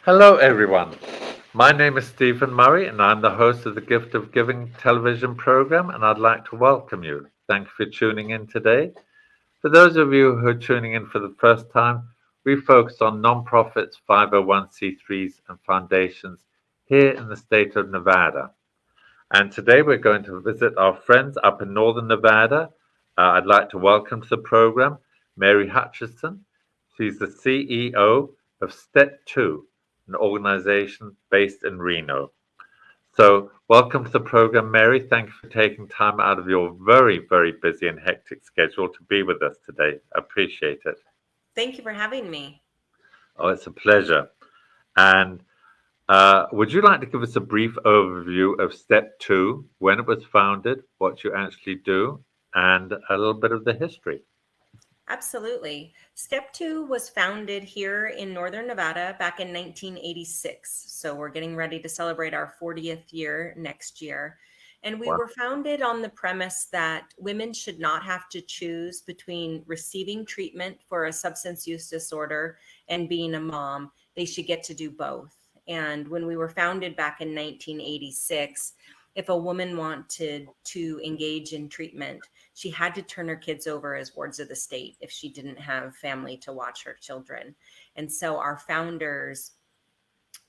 Hello, everyone. My name is Stephen Murray, and I'm the host of the Gift of Giving television program, and I'd like to welcome you. Thank you for tuning in today. For those of you who are tuning in for the first time, we focus on nonprofits, 501c3s, and foundations here in the state of Nevada. And today we're going to visit our friends up in northern Nevada. I'd like to welcome to the program Mary Hutchison. She's the CEO of Step 2, an organization based in Reno. So, welcome to the program, Mary. Thank you for taking time out of your very, very busy and hectic schedule to be with us today. I appreciate it. Thank you for having me. Oh, it's a pleasure. And would you like to give us a brief overview of Step 2, when it was founded, what you actually do, and a little bit of the history? Absolutely. Step 2 was founded here in Northern Nevada back in 1986. So we're getting ready to celebrate our 40th year next year. And we Wow. were founded on the premise that women should not have to choose between receiving treatment for a substance use disorder and being a mom. They should get to do both. And when we were founded back in 1986, if a woman wanted to engage in treatment, she had to turn her kids over as wards of the state if she didn't have family to watch her children. And so our founders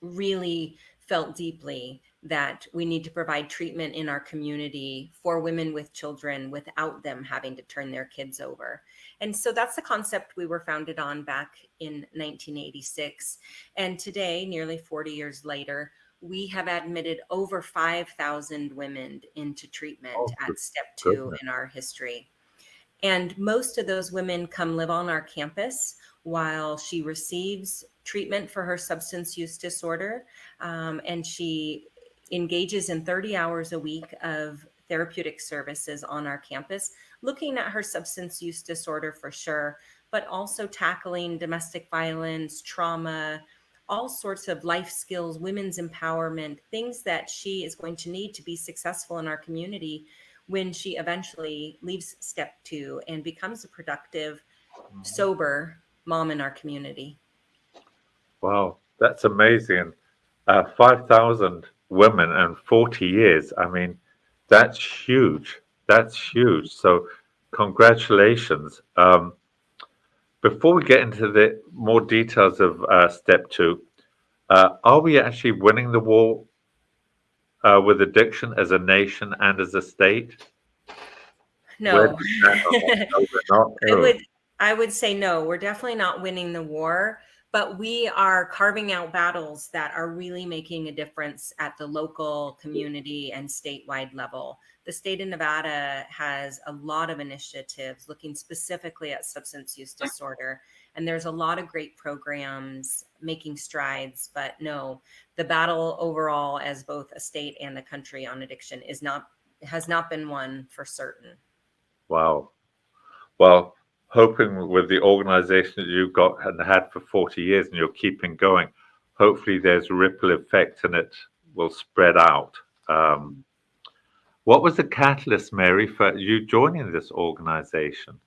really felt deeply that we need to provide treatment in our community for women with children without them having to turn their kids over. And so that's the concept we were founded on back in 1986. And today, nearly 40 years later, we have admitted over 5,000 women into treatment Oh, at Step 2 goodness. in our history. And most of those women come live on our campus while she receives treatment for her substance use disorder. And she engages in 30 hours a week of therapeutic services on our campus, looking at her substance use disorder for sure, but also tackling domestic violence, trauma, all sorts of life skills, women's empowerment, things that she is going to need to be successful in our community when she eventually leaves Step 2 and becomes a productive, Mhm. sober mom in our community. Wow, that's amazing. 5,000 women and 40 years. I mean, that's huge. That's huge. So, congratulations. Before we get into the more details of Step 2, are we actually winning the war with addiction as a nation and as a state? Where do No. we stand on that? No, we're not. I Oh, would I would say no, we're definitely not winning the war, but we are carving out battles that are really making a difference at the local, community, and statewide level. The state of Nevada has a lot of initiatives looking specifically at substance use disorder, and there's a lot of great programs making strides, but no, the battle overall as both a state and a country on addiction is not has not been won for certain. wow. Well, hoping with the organization that you've got and had for 40 years and you're keeping going, hopefully there's a ripple effect and it will spread out. Um, what was the catalyst, Mary, for you joining this organization?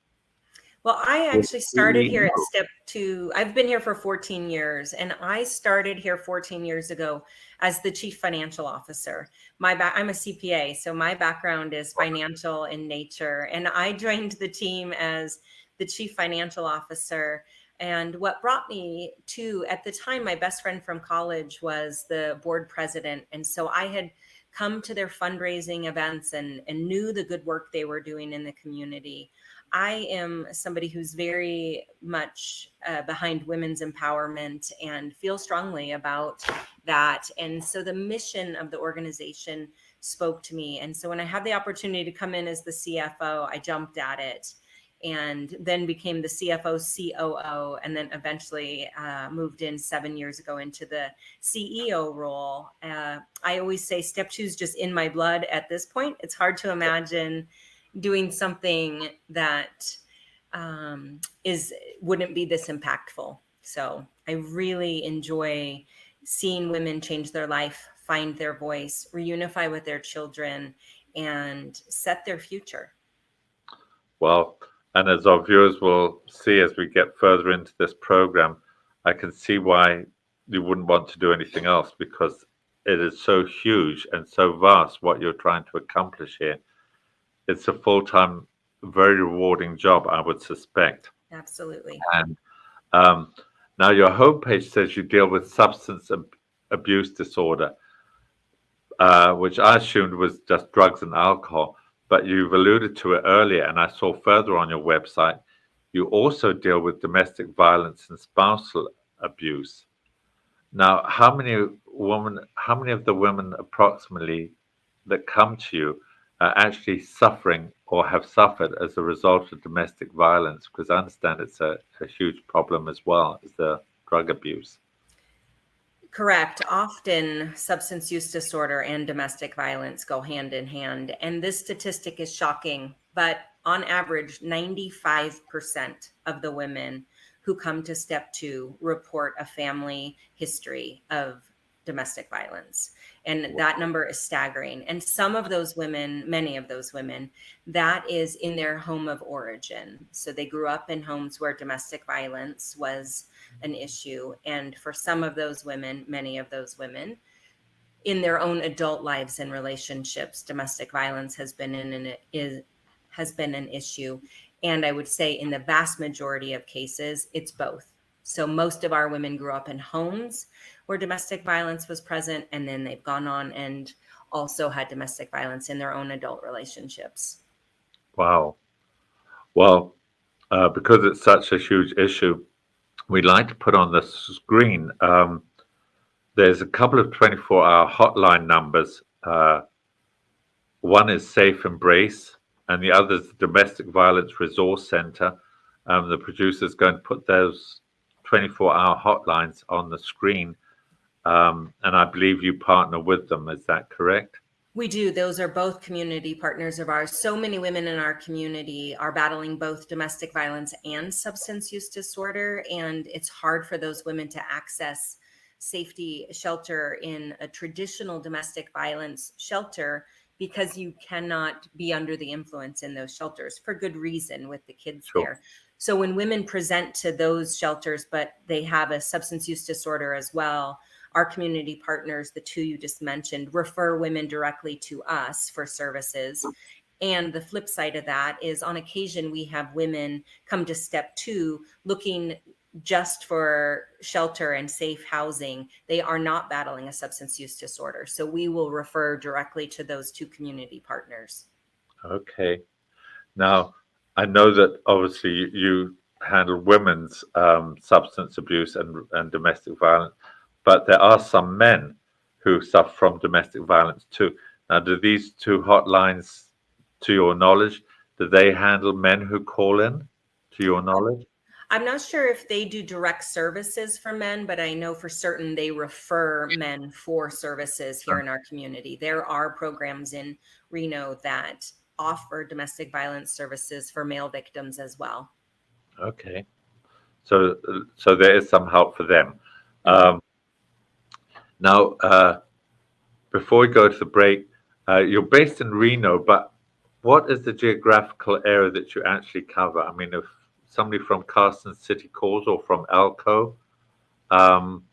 Well, I Was actually it started here at Reno? Step 2. I've been here for 14 years, and I started here 14 years ago as the chief financial officer. I'm a CPA, so my background is financial in nature, and I joined the team as the chief financial officer. And what brought me to, at the time, my best friend from college was the board president, and so I had come to their fundraising events and knew the good work they were doing in the community. I am somebody who's very much behind women's empowerment and feel strongly about that. And so the mission of the organization spoke to me. And so when I had the opportunity to come in as the CFO, I jumped at it and then became the CFO, COO, and then eventually moved in 7 years ago into the CEO role. I always say Step 2 is just in my blood at this point. It's hard to imagine doing something that is wouldn't be this impactful. So I really enjoy seeing women change their life, find their voice, reunify with their children, and set their future. Well, and as our viewers will see as we get further into this program, I can see why you wouldn't want to do anything else because it is so huge and so vast what you're trying to accomplish here. It's a full-time, very rewarding job, I would suspect. Absolutely. And um, now your homepage says you deal with substance abuse disorder, which I assumed was just drugs and alcohol, but you've alluded to it earlier, and I saw further on your website, you also deal with domestic violence and spousal abuse. Now, how many of the women approximately that come to you are actually suffering or have suffered as a result of domestic violence? Because I understand it's a huge problem as well as the drug abuse. Correct. Often substance use disorder and domestic violence go hand in hand. And this statistic is shocking, but on average, 95% of the women who come to step two report a family history of domestic violence. And that number is staggering. And some of those women, many of those women, that is in their home of origin. So they grew up in homes where domestic violence was an issue. And for some of those women, many of those women, in their own adult lives and relationships, domestic violence has been an issue. And I would say in the vast majority of cases, it's both. So most of our women grew up in homes where domestic violence was present, and then they've gone on and also had domestic violence in their own adult relationships. Wow. Well, because it's such a huge issue, we'd like to put on the screen. There's a couple of 24-hour hotline numbers. One is Safe Embrace, and the other is the Domestic Violence Resource Center. The producer's going to put those 24-hour hotlines on the screen, and I believe you partner with them. Is that correct? We do. Those are both community partners of ours. So many women in our community are battling both domestic violence and substance use disorder, and it's hard for those women to access safety shelter in a traditional domestic violence shelter because you cannot be under the influence in those shelters for good reason with the kids Sure. there. So when women present to those shelters, but they have a substance use disorder as well, our community partners, the two you just mentioned, refer women directly to us for services. And the flip side of that is on occasion, we have women come to step two looking just for shelter and safe housing. They are not battling a substance use disorder. So we will refer directly to those two community partners. Okay. Now, I know that obviously you handle women's substance abuse and domestic violence, but there are some men who suffer from domestic violence too. Now, do these two hotlines, to your knowledge, do they handle men who call in, to your knowledge? I'm not sure if they do direct services for men, but I know for certain they refer men for services here in our community. There are programs in Reno that offer domestic violence services for male victims as well. Okay. So there is some help for them. Mhm. Now, before we go to the break, you're based in Reno, but what is the geographical area that you actually cover? I mean, if somebody from Carson City calls or from Elko, um,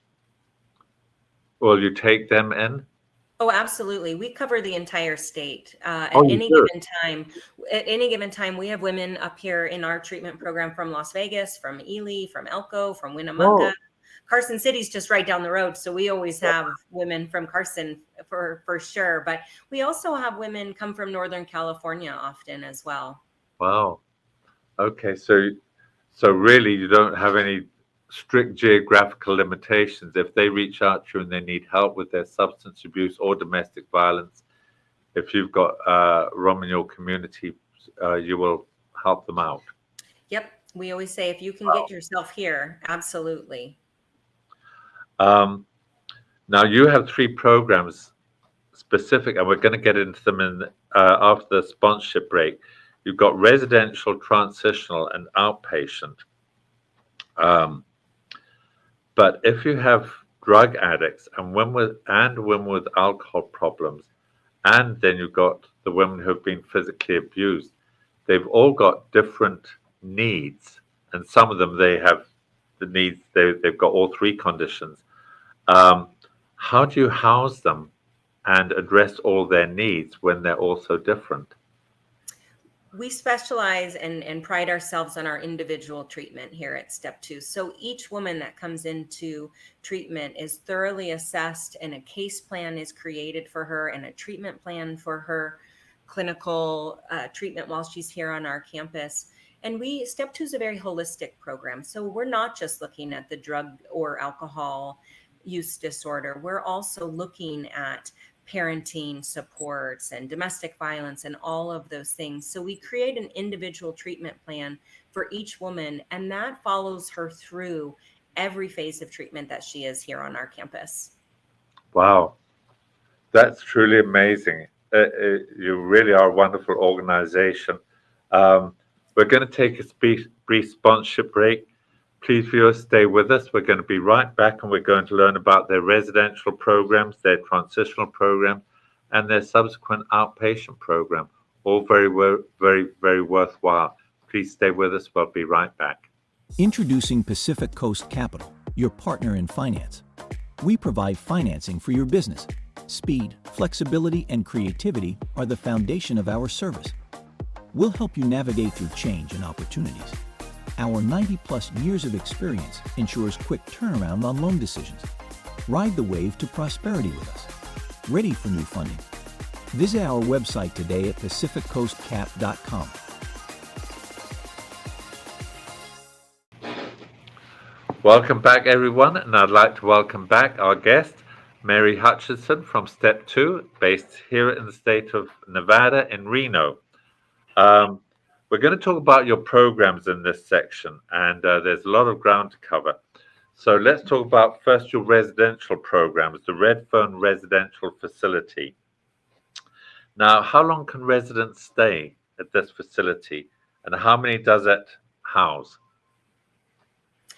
will you take them in? Oh, absolutely. We cover the entire state. Oh, you do? At any given time, we have women up here in our treatment program from Las Vegas, from Ely, from Elko, from Winnemucca. Oh, Carson City's just right down the road, so we always have women from Carson for sure. But we also have women come from Northern California often as well. wow. Okay, so really, you don't have any strict geographical limitations. If they reach out to you and they need help with their substance abuse or domestic violence, if you've got Rom in your community, you will help them out. Yep, we always say if you can get yourself here, absolutely. Um, Now you have three programs specific, and we're going to get into them after the sponsorship break. You've got residential, transitional, and outpatient. Um, but if you have drug addicts and women with alcohol problems, and then you've got the women who have been physically abused, they've all got different needs, and some of them they have the needs. They've got all three conditions. Um, how do you house them and address all their needs when they're all so different? We specialize and pride ourselves on our individual treatment here at Step 2. So each woman that comes into treatment is thoroughly assessed, and a case plan is created for her and a treatment plan for her clinical treatment while she's here on our campus. And Step 2 is a very holistic program. So we're not just looking at the drug or alcohol use disorder. We're also looking at parenting supports and domestic violence and all of those things. So we create an individual treatment plan for each woman, and that follows her through every phase of treatment that she is here on our campus. Wow, that's truly amazing. You really are a wonderful organization. We're going to take a brief sponsorship break. Please, viewers, stay with us. We're going to be right back, and we're going to learn about their residential programs, their transitional program, and their subsequent outpatient program. All very, very, very worthwhile. Please stay with us. We'll be right back. Introducing Pacific Coast Capital, your partner in finance. We provide financing for your business. Speed, flexibility, and creativity are the foundation of our service. We'll help you navigate through change and opportunities. Our 90-plus years of experience ensures quick turnaround on loan decisions. Ride the wave to prosperity with us. Ready for new funding? Visit our website today at pacificcoastcap.com. Welcome back, everyone, and I'd like to welcome back our guest, Mary Hutchinson from Step 2, based here in the state of Nevada in Reno. We're going to talk about your programs in this section, and there's a lot of ground to cover. So let's talk about first your residential programs, the Redfern Residential Facility. Now, how long can residents stay at this facility, and how many does it house?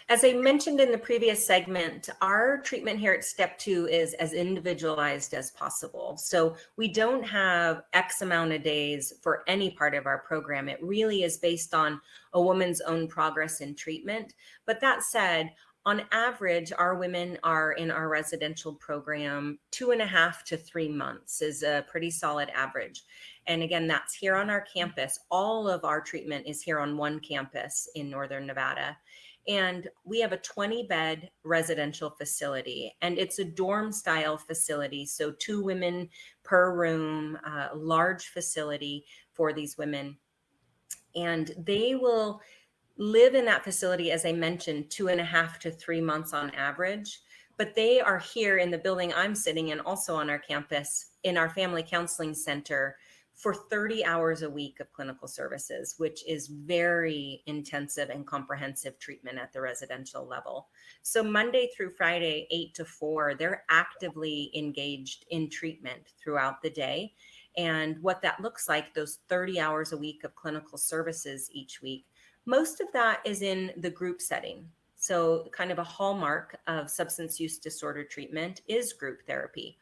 As I mentioned in the previous segment, our treatment here at Step 2 is as individualized as possible. So we don't have X amount of days for any part of our program. It really is based on a woman's own progress in treatment. But that said, on average, our women are in our residential program 2.5 to 3 months is a pretty solid average. And again, that's here on our campus. All of our treatment is here on one campus in Northern Nevada. And we have a 20-bed residential facility, and it's a dorm style facility. So 2 women per room, large facility for these women. And they will live in that facility, as I mentioned, 2.5 to 3 months on average. But they are here in the building I'm sitting in, also on our campus, in our family counseling center for 30 hours a week of clinical services, which is very intensive and comprehensive treatment at the residential level. So Monday through Friday, 8 to 4, they're actively engaged in treatment throughout the day. And what that looks like, those 30 hours a week of clinical services each week, most of that is in the group setting. So kind of a hallmark of substance use disorder treatment is group therapy.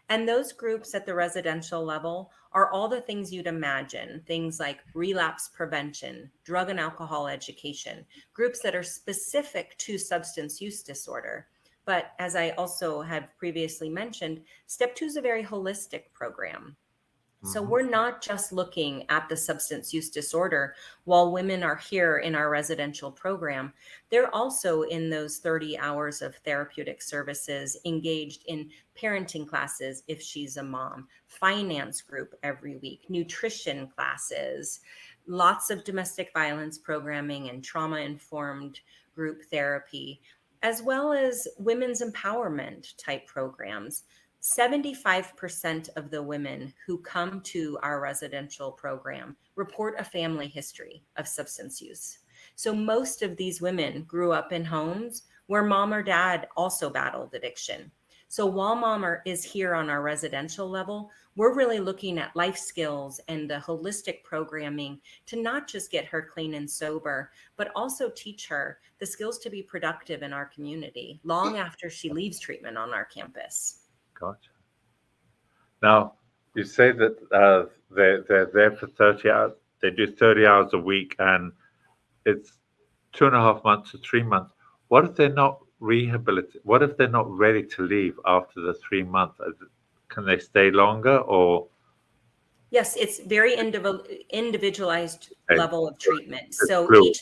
And those groups at the residential level are all the things you'd imagine, things like relapse prevention, drug and alcohol education, groups that are specific to substance use disorder. But as I also have previously mentioned, Step 2 is a very holistic program. So we're not just looking at the substance use disorder while women are here in our residential program. They're also in those 30 hours of therapeutic services engaged in parenting classes if she's a mom, finance group every week, nutrition classes, lots of domestic violence programming and trauma-informed group therapy, as well as women's empowerment type programs. 75% of the women who come to our residential program report a family history of substance use. So most of these women grew up in homes where mom or dad also battled addiction. So while mom is here on our residential level, we're really looking at life skills and the holistic programming to not just get her clean and sober, but also teach her the skills to be productive in our community long after she leaves treatment on our campus. Gotcha. Now, you say that they're there for 30 hours. They do 30 hours a week, and it's 2.5 months to 3 months. What if they're not rehabilitate? What if they're not ready to leave after the 3 months? Can they stay longer or? Yes, it's very individualized Okay, level of treatment. it's So fluid.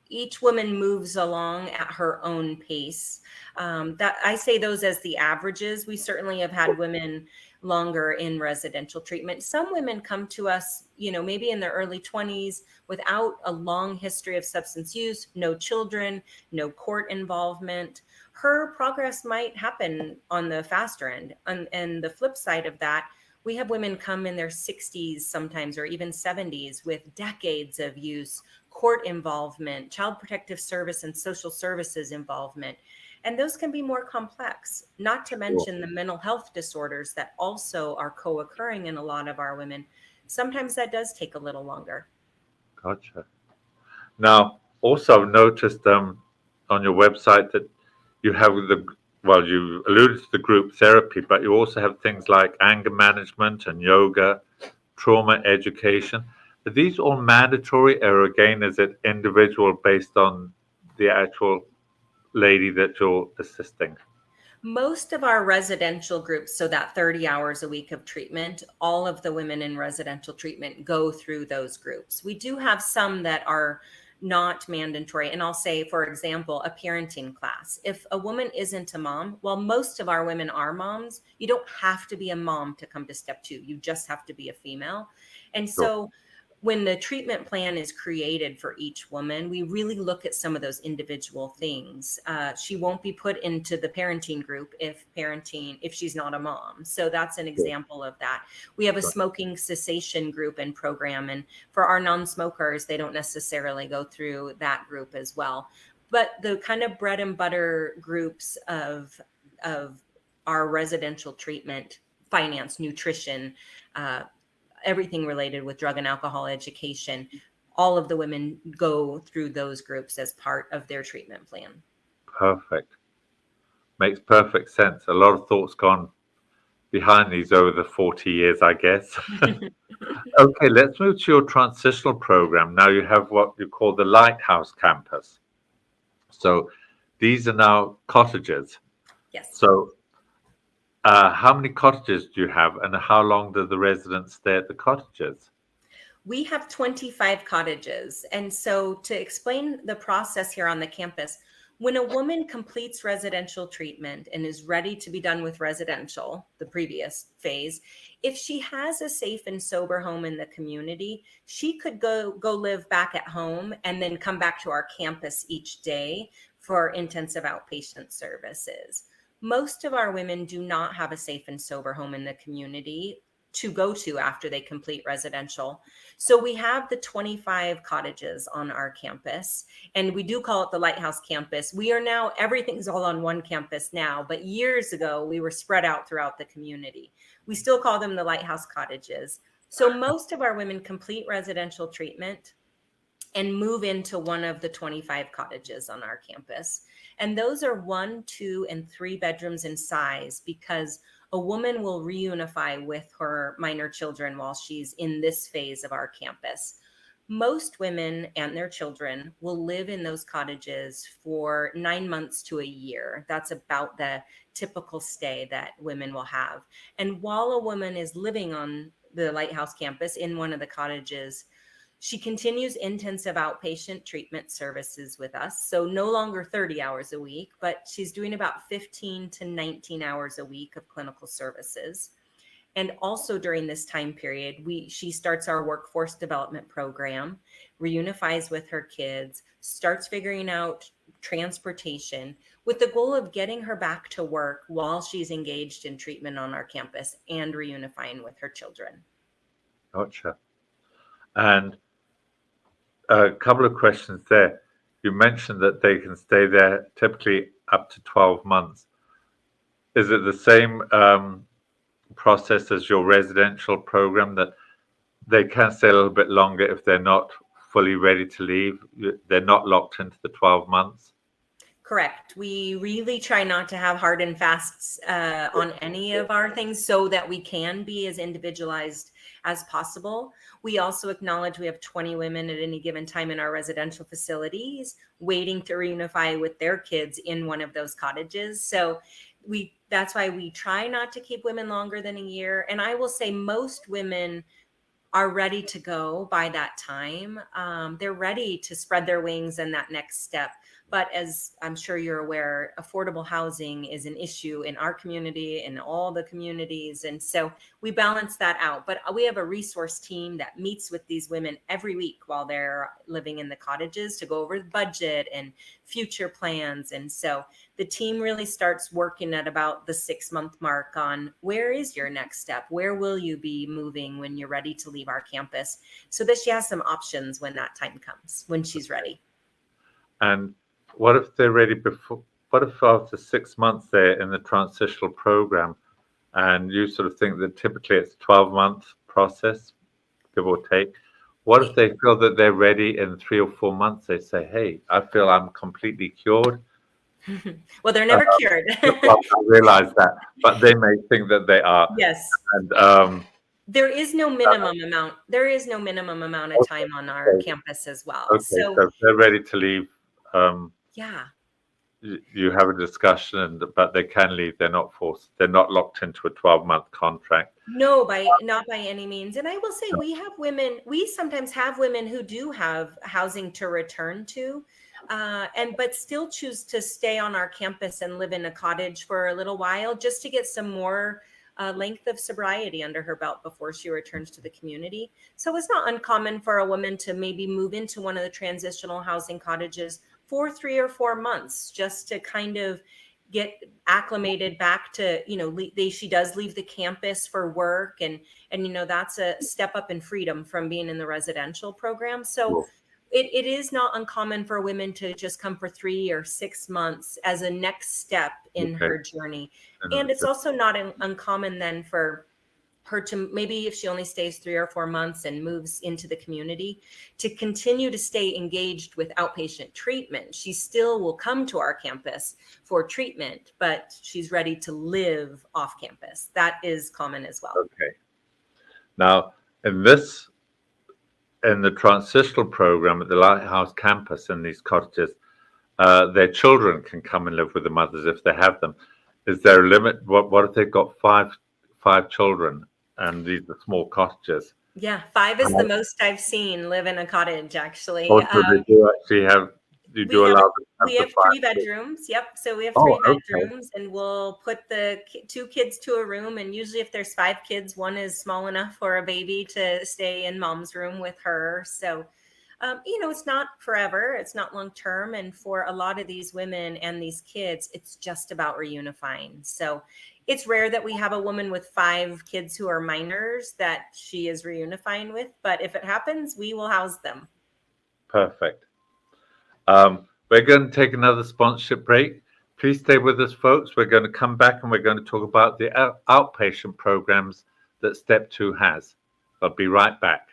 each woman moves along at her own pace. That I say those as the averages. We certainly have had women longer in residential treatment. Some women come to us, maybe in their early 20s without a long history of substance use, no children, no court involvement. Her progress might happen on the faster end. And the flip side of that, we have women come in their 60s sometimes, or even 70s, with decades of use, court involvement, child protective service and social services involvement. And those can be more complex, not to mention the mental health disorders that also are co-occurring in a lot of our women. Sometimes that does take a little longer. Gotcha. Now, also I've noticed on your website that you have you alluded to the group therapy, but you also have things like anger management and yoga, trauma education. Are these all mandatory, or again, is it individual based on the actual lady that you're assisting? Most of our residential groups, so that 30 hours a week of treatment, all of the women in residential treatment go through those groups. We do have some that are not mandatory. And I'll say, for example, a parenting class. If a woman isn't a mom, well, most of our women are moms. You don't have to be a mom to come to step 2. You just have to be a female. And Sure. so when the treatment plan is created for each woman, we really look at some of those individual things. She won't be put into the parenting group if she's not a mom. So that's an example of that. We have a smoking cessation group and program, and for our non-smokers, they don't necessarily go through that group as well. But the kind of bread and butter groups of our residential treatment, finance, nutrition, everything related with drug and alcohol education, all of the women go through those groups as part of their treatment plan. Perfect. Makes perfect sense. A lot of thoughts gone behind these over the 40 years, I guess. Okay, let's move to your transitional program. Now you have what you call the Lighthouse Campus. So these are now cottages. Yes. So how many cottages do you have, and how long do the residents stay at the cottages? We have 25 cottages. And so to explain the process here on the campus, when a woman completes residential treatment and is ready to be done with residential, the previous phase, if she has a safe and sober home in the community, she could go live back at home and then come back to our campus each day for intensive outpatient services. Most of our women do not have a safe and sober home in the community to go to after they complete residential. So we have the 25 cottages on our campus, and we do call it the Lighthouse Campus. We are now, everything's all on one campus now, but years ago we were spread out throughout the community. We still call them the Lighthouse Cottages. So most of our women complete residential treatment and move into one of the 25 cottages on our campus. And those are 1, 2, and 3 bedrooms in size, because a woman will reunify with her minor children while she's in this phase of our campus. Most women and their children will live in those cottages for 9 months to a year. That's about the typical stay that women will have. And while a woman is living on the Lighthouse campus in one of the cottages, she continues intensive outpatient treatment services with us. So no longer 30 hours a week, but she's doing about 15 to 19 hours a week of clinical services. And also during this time period, she starts our workforce development program, reunifies with her kids, starts figuring out transportation with the goal of getting her back to work while she's engaged in treatment on our campus and reunifying with her children. Gotcha. And a couple of questions there. You mentioned that they can stay there typically up to 12 months. Is it the same process as your residential program, that they can stay a little bit longer if they're not fully ready to leave? They're not locked into the 12 months? Correct. We really try not to have hard and fasts on any of our things, so that we can be as individualized as possible. We also acknowledge we have 20 women at any given time in our residential facilities waiting to reunify with their kids in one of those cottages. So that's why we try not to keep women longer than a year. And I will say most women are ready to go by that time. They're ready to spread their wings and that next step. But as I'm sure you're aware, affordable housing is an issue in our community and all the communities. And so we balance that out. But we have a resource team that meets with these women every week while they're living in the cottages to go over the budget and future plans. And so the team really starts working at about the 6-month mark on where is your next step? Where will you be moving when you're ready to leave our campus? So that she has some options when that time comes, when she's ready. And what if they're ready before? What if after 6 months they're in the transitional program, and you sort of think that typically it's a 12-month process, give or take? What if they feel that they're ready in 3 or 4 months? They say, "Hey, I feel I'm completely cured." Well, they're never cured. Well, I realize that, but they may think that they are. Yes. And there is no minimum amount. There is no minimum amount of time on our campus as well. okay, so if they're ready to leave, yeah. you have a discussion, but they can leave. They're not forced. They're not locked into a 12-month contract. No, not by any means. And I will say we have women, we sometimes have women who do have housing to return to, but still choose to stay on our campus and live in a cottage for a little while just to get some more length of sobriety under her belt before she returns to the community. So it's not uncommon for a woman to maybe move into one of the transitional housing cottages for 3 or 4 months just to kind of get acclimated back to, she does leave the campus for work and that's a step up in freedom from being in the residential program. So Cool. It is not uncommon for women to just come for 3 or 6 months as a next step in her journey. And it's also not uncommon then for her to, maybe if she only stays 3 or 4 months and moves into the community, to continue to stay engaged with outpatient treatment. She still will come to our campus for treatment, but she's ready to live off campus. That is common as well. Okay. Now, in the transitional program at the Lighthouse campus in these cottages, their children can come and live with the mothers if they have them. Is there a limit? What if they've got five children and these are small cottages? Yeah, 5 is the most I've seen live in a cottage, actually. Also, they do actually have. You do allow them. We have 3 bedrooms. Yep. So we have 3 bedrooms, and we'll put the 2 kids to a room. And usually, if there's 5 kids, one is small enough for a baby to stay in mom's room with her. So, it's not forever. It's not long term. And for a lot of these women and these kids, it's just about reunifying. So it's rare that we have a woman with 5 kids who are minors that she is reunifying with. But if it happens, we will house them. Perfect. We're going to take another sponsorship break. Please stay with us, folks. We're going to come back and we're going to talk about the outpatient programs that Step 2 has. I'll be right back.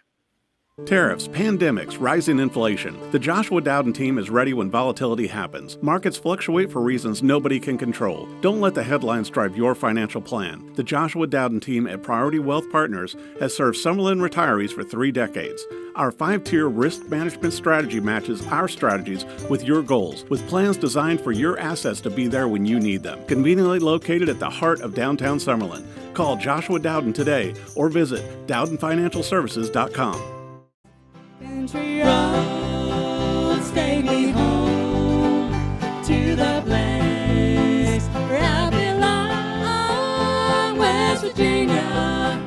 Tariffs, pandemics, rising inflation. The Joshua Dowden team is ready when volatility happens. Markets fluctuate for reasons nobody can control. Don't let the headlines drive your financial plan. The Joshua Dowden team at Priority Wealth Partners has served Summerlin retirees for 3 decades. Our 5-tier risk management strategy matches our strategies with your goals, with plans designed for your assets to be there when you need them. Conveniently located at the heart of downtown Summerlin. Call Joshua Dowden today or visit DowdenFinancialServices.com. Country roads take me home to the place where I belong, West Virginia,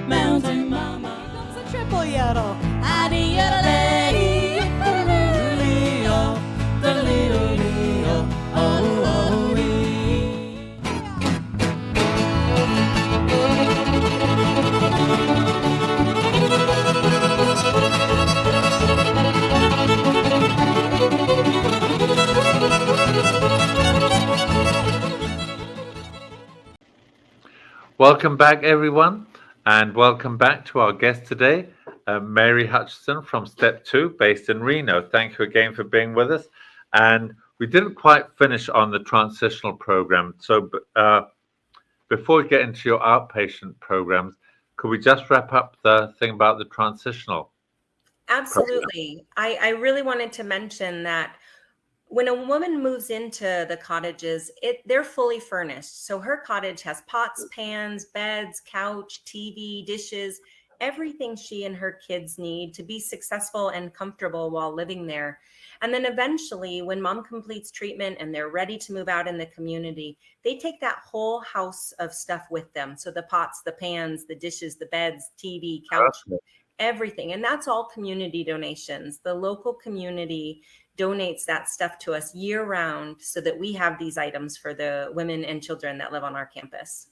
Mountain Mama. Here comes a triple yodel. Adi-yodel-ay, the-little-lee-oh, the-little-lee-oh, oh-oh-wee. Welcome back, everyone, and welcome back to our guest today, Mary Hutchison from Step 2, based in Reno. Thank you again for being with us. And we didn't quite finish on the transitional program. So before we get into your outpatient programs, could we just wrap up the thing about the transitional program? Absolutely. I really wanted to mention that when a woman moves into the cottages, they're fully furnished. So her cottage has pots, pans, beds, couch, TV, dishes, everything she and her kids need to be successful and comfortable while living there. And then eventually, when mom completes treatment and they're ready to move out in the community, they take that whole house of stuff with them. So the pots, the pans, the dishes, the beds, TV, couch, Perfect. everything. And that's all community donations. The local community donates that stuff to us year round so that we have these items for the women and children that live on our campus.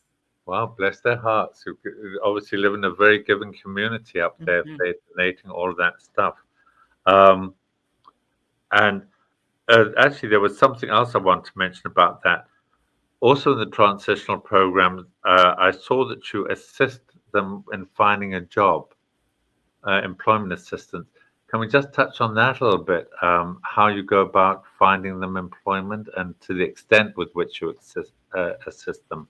Wow, bless their hearts. Who obviously live in a very giving community up there, if they're donating all of that stuff. Um, and actually, there was something else I want to mention about that. Also, in the transitional program, I saw that you assist them in finding a job, employment assistance. Can we just touch on that a little bit? How you go about finding them employment and to the extent with which you assist them?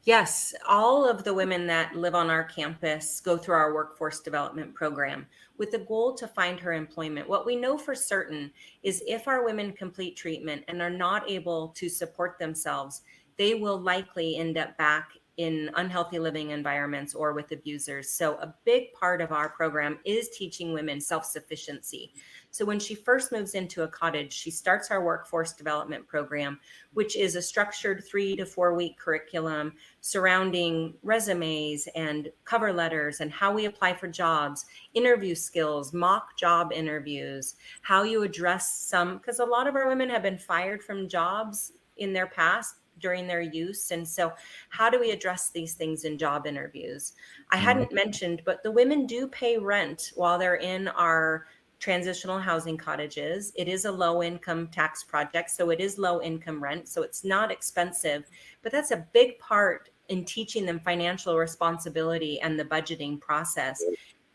Yes, all of the women that live on our campus go through our workforce development program with the goal to find her employment. What we know for certain is if our women complete treatment and are not able to support themselves, they will likely end up back in unhealthy living environments or with abusers. So, a big part of our program is teaching women self sufficiency. So, when she first moves into a cottage, she starts our workforce development program, which is a structured 3 to 4 week curriculum surrounding resumes and cover letters and how we apply for jobs, interview skills, mock job interviews, how you address some, because a lot of our women have been fired from jobs in their past during their use. And so, how do we address these things in job interviews? I hadn't mentioned, but the women do pay rent while they're in our transitional housing cottages. It is a low income tax project, so it is low income rent, so it's not expensive, but that's a big part in teaching them financial responsibility and the budgeting process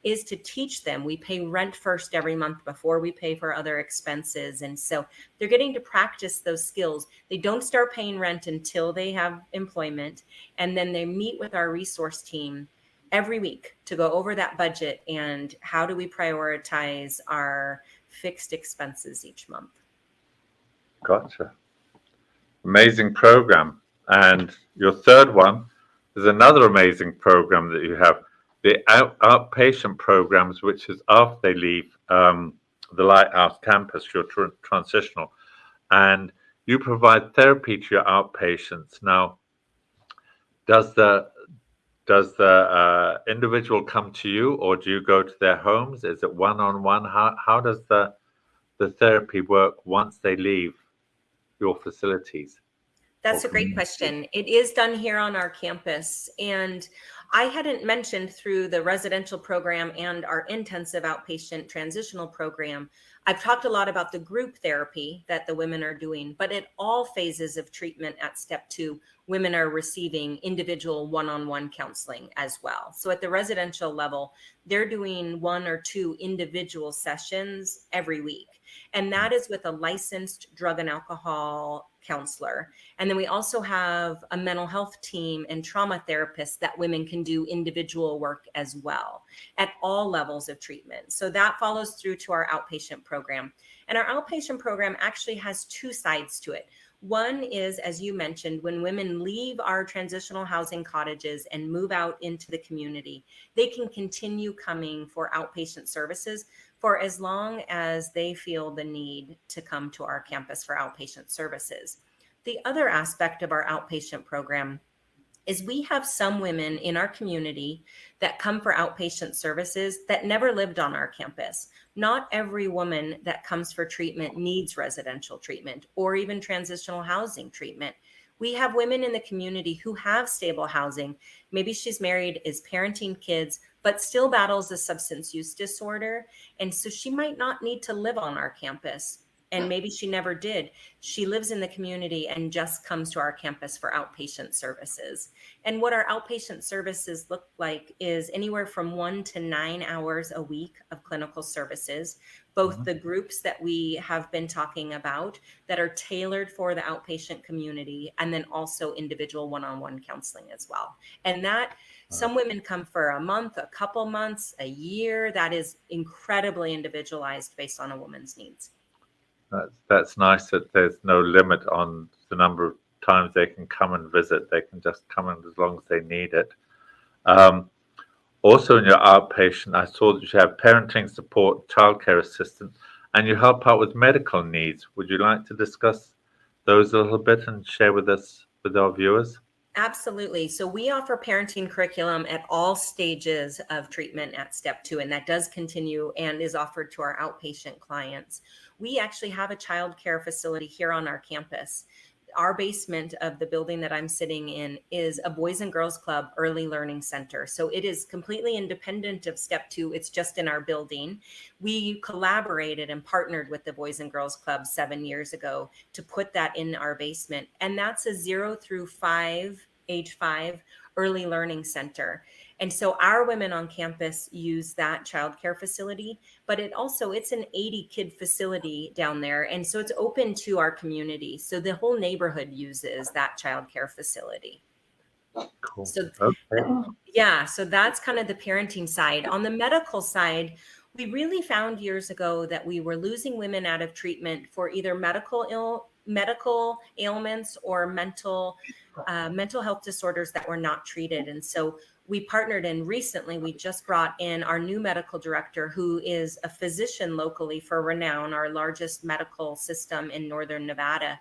is to teach them. We pay rent first every month before we pay for other expenses. And so they're getting to practice those skills. They don't start paying rent until they have employment. And then they meet with our resource team every week to go over that budget and how do we prioritize our fixed expenses each month. Gotcha. Amazing program. And your third one is another amazing program that you have, the outpatient programs, which is after they leave the Lighthouse campus, your transitional, and you provide therapy to your outpatients. Now, does the individual come to you, or do you go to their homes? Is it one-on-one? How does the therapy work once they leave your facilities? That's a great question. It is done here on our campus. And I hadn't mentioned through the residential program and our intensive outpatient transitional program, I've talked a lot about the group therapy that the women are doing, but at all phases of treatment at step 2, women are receiving individual one-on-one counseling as well. So at the residential level, they're doing 1 or 2 individual sessions every week. And that is with a licensed drug and alcohol counselor. And then we also have a mental health team and trauma therapists that women can do individual work as well at all levels of treatment. So that follows through to our outpatient program. And our outpatient program actually has 2 sides to it. One is, as you mentioned, when women leave our transitional housing cottages and move out into the community, they can continue coming for outpatient services for as long as they feel the need to come to our campus for outpatient services. The other aspect of our outpatient program is we have some women in our community that come for outpatient services that never lived on our campus. Not every woman that comes for treatment needs residential treatment or even transitional housing treatment. We have women in the community who have stable housing. Maybe she's married, is parenting kids, but still battles a substance use disorder. And so she might not need to live on our campus. And maybe she never did. She lives in the community and just comes to our campus for outpatient services. And what our outpatient services look like is anywhere from 1 to 9 hours a week of clinical services, both the groups that we have been talking about that are tailored for the outpatient community, and then also individual one-on-one counseling as well. And that Some women come for a month, a couple months, a year. That is incredibly individualized based on a woman's needs. That's nice that there's no limit on the number of times they can come and visit. They can just come in as long as they need it. Also, in your outpatient, I saw that you have parenting support, childcare assistance, and you help out with medical needs. Would you like to discuss those a little bit and share with us, with our viewers? Absolutely. So we offer parenting curriculum at all stages of treatment at step 2, and that does continue and is offered to our outpatient clients. We actually have a child care facility here on our campus. Our basement of the building that I'm sitting in is a Boys and Girls Club early learning center. So it is completely independent of step 2. It's just in our building. We collaborated and partnered with the Boys and Girls Club 7 years ago to put that in our basement. And that's a 0 through 5, age 5 early learning center. And so our women on campus use that childcare facility, but it's an 80 kid facility down there. And so it's open to our community. So the whole neighborhood uses that childcare facility. Cool. So Okay. yeah, so that's kind of the parenting side. On the medical side, we really found years ago that we were losing women out of treatment for either medical ailments or mental health disorders that were not treated. And so we partnered, and recently we just brought in our new medical director, who is a physician locally for Renown, our largest medical system in Northern Nevada.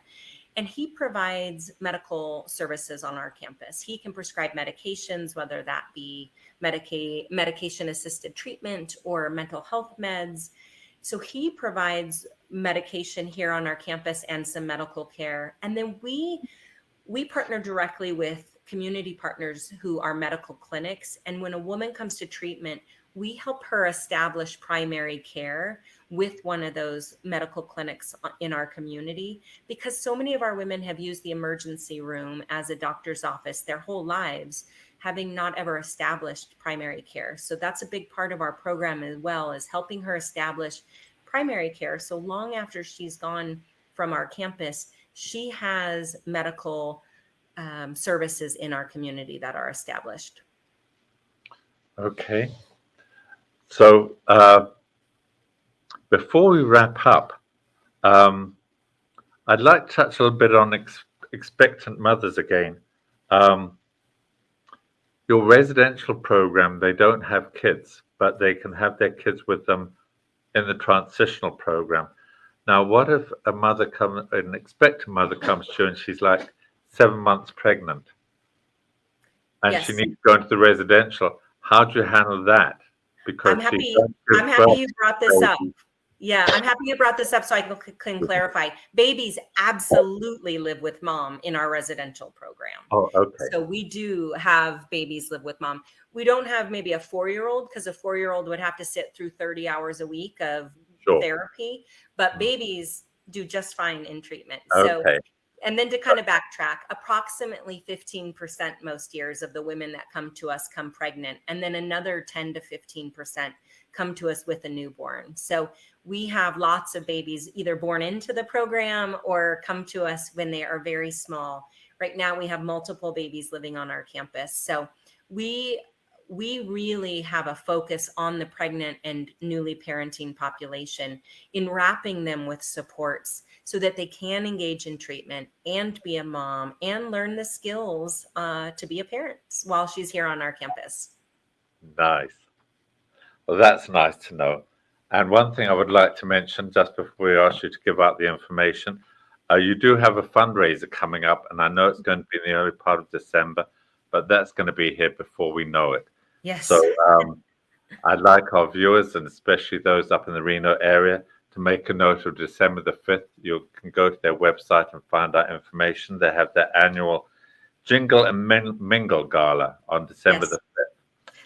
And he provides medical services on our campus. He can prescribe medications, whether that be medication-assisted treatment or mental health meds. So he provides medication here on our campus and some medical care. And then we partner directly with community partners who are medical clinics. And when a woman comes to treatment, we help her establish primary care with one of those medical clinics in our community, because so many of our women have used the emergency room as a doctor's office their whole lives, having not ever established primary care. So that's a big part of our program as well, is helping her establish primary care. So long after she's gone from our campus, she has medical services in our community that are established. Okay. So before we wrap up, I'd like to touch a little bit on expectant mothers again. Your residential program, they don't have kids, but they can have their kids with them in the transitional program. Now, what if an expectant mother comes to you and she's like 7 months pregnant, and Yes. she needs to go into the residential? How do you handle that? Because I'm happy you brought this up. Yeah, I'm happy you brought this up so I can clarify. Babies absolutely live with mom in our residential program. Oh, okay. So we do have babies live with mom. We don't have maybe a 4-year-old, because a 4-year-old would have to sit through 30 hours a week of therapy, but babies do just fine in treatment. So, Okay. and then to kind of backtrack, approximately 15% most years of the women that come to us come pregnant, and then another 10 to 15% come to us with a newborn. So we have lots of babies either born into the program or come to us when they are very small. Right now we have multiple babies living on our campus. So we really have a focus on the pregnant and newly parenting population in wrapping them with supports so that they can engage in treatment and be a mom and learn the skills to be a parent while she's here on our campus. Nice. Well, that's nice to know. And one thing I would like to mention just before we ask you to give out the information, you do have a fundraiser coming up, and I know it's going to be in the early part of December, but that's going to be here before we know it. Yes. So I'd like our viewers, and especially those up in the Reno area, to make a note of December the 5th. You can go to their website and find out information. They have their annual Jingle and Mingle Gala on December the 5th.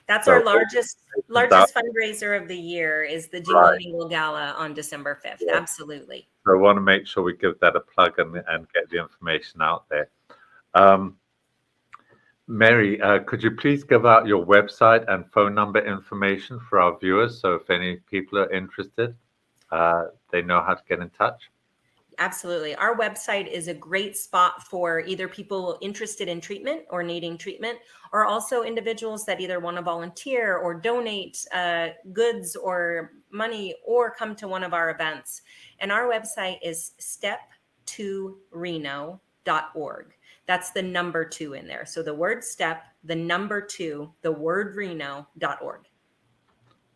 That's our largest fundraiser of the year, is the Jingle Mingle Gala on December 5th. Yeah. Absolutely. So I want to make sure we give that a plug and get the information out there. Mary, could you please give out your website and phone number information for our viewers, so if any people are interested, they know how to get in touch? Absolutely. Our website is a great spot for either people interested in treatment or needing treatment, or also individuals that either want to volunteer or donate goods or money or come to one of our events. And our website is step2reno.org. That's the number 2 in there. So the word step, the number 2, the word reno.org.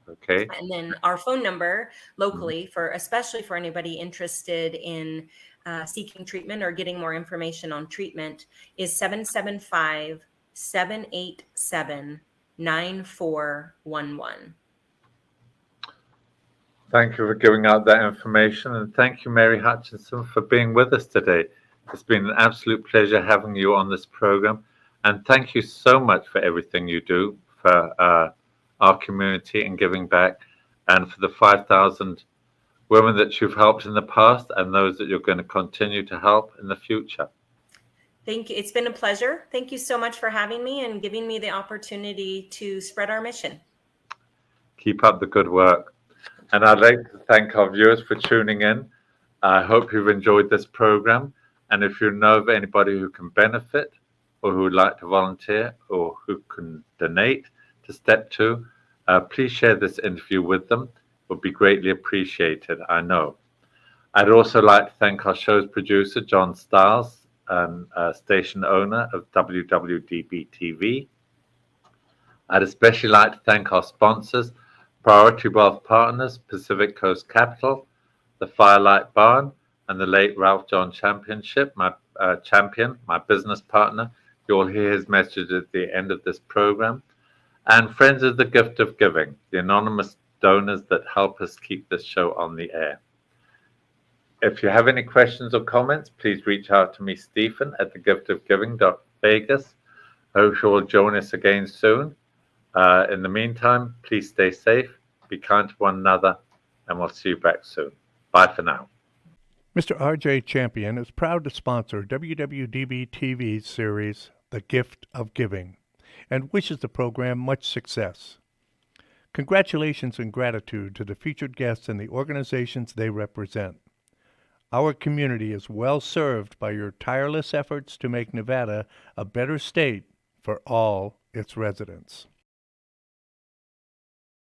Okay. And then our phone number locally, especially for anybody interested in seeking treatment or getting more information on treatment, is 775-787-9411. Thank you for giving out that information, and thank you, Mary Hutchinson, for being with us today. It's been an absolute pleasure having you on this program, and thank you so much for everything you do for our community and giving back, and for the 5,000 women that you've helped in the past and those that you're going to continue to help in the future. Thank you. It's been a pleasure. Thank you so much for having me and giving me the opportunity to spread our mission. Keep up the good work. And I'd like to thank our viewers for tuning in. I hope you've enjoyed this program. And if you know of anybody who can benefit or who would like to volunteer or who can donate to Step 2, please share this interview with them. It would be greatly appreciated, I know. I'd also like to thank our show's producer, John Stiles, and station owner of WWDBTV. I'd especially like to thank our sponsors, Priority Wealth Partners, Pacific Coast Capital, the Firelight Barn, and the late Ralph John Championship, my business partner. You'll hear his message at the end of this program. And Friends of the Gift of Giving, the anonymous donors that help us keep this show on the air. If you have any questions or comments, please reach out to me, Stephen, at thegiftofgiving.vegas. I hope you will join us again soon. In the meantime, please stay safe, be kind to one another, and we'll see you back soon. Bye for now. Mr. R.J. Champion is proud to sponsor WWDB-TV's series, The Gift of Giving, and wishes the program much success. Congratulations and gratitude to the featured guests and the organizations they represent. Our community is well served by your tireless efforts to make Nevada a better state for all its residents.